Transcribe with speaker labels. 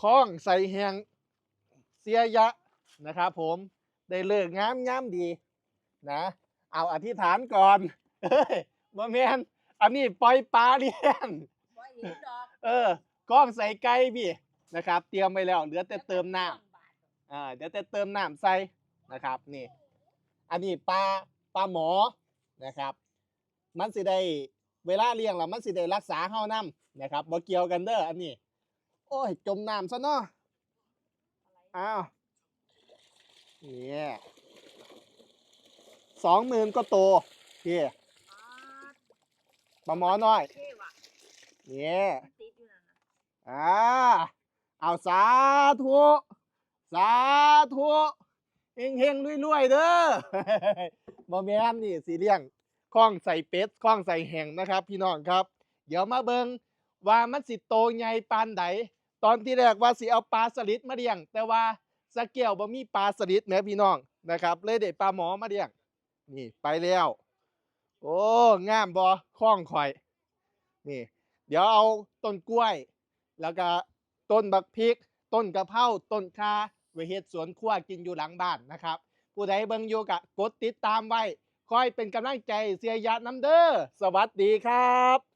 Speaker 1: คล้องใส่แหงเสียยะนะครับผมได้เลิกงามยามดีนะเอาอธิษฐานก่อนเฮ้ยบ่แม่นอันนี้ปล่อยปลาเลี้ยง
Speaker 2: บ่เห็นดอก
Speaker 1: คล้องใส่ไก่พี่นะครับเตรียมไว้แล้วเหลือแต่เติมน้ำเดี๋ยวจะเติมน้ำใส่นะครับนี่อันนี้ปลาหมอนะครับมันสิได้เวลาเลี้ยงแล้วมันสิได้รักษาเฮานำนะครับบ่เกี่ยวกันเด้ออันนี้โอ้ยจมน้ำซะเนาะอ้าวเนี่ย20,000ก็โตพี่ปลาหมอน้อย
Speaker 2: เท่ว่ะ
Speaker 1: เนี่ย
Speaker 2: มันติดอยู่นั่นน่ะ
Speaker 1: เอาสาธุสาธุเฮงเฮงรวยๆเด้อ บ่แม่นนี่สิเลี้ยงคล้องใส่เป็ดคล้องใส่แห้งนะครับ พี่น้องครับ เดี๋ยวมาเบิ่งว่ามันสิโตใหญ่ปานใดตอนที่แรกว่าสิเอาปลาสลิดมาเลี้ยง แต่ว่าสะแก้วบ่มีปลาสลิดแหมพี่น้องนะครับ เลยได้ปลาหมอมาเลี้ยงนี่ไปแล้ว โอ้งามบ่คล้องข่อยนี่ เดี๋ยวเอาต้นกล้วย แล้วก็ต้นบักพริก ต้นกะเพราต้นข่าไว้เฮ็ดสวนครัวกินอยู่หลังบ้านนะครับ ผู้ใดเบิ่งอยู่ก็กดติดตามไว้คอยเป็นกำลังใจเสียยะน้ำเด้อสวัสดีครับ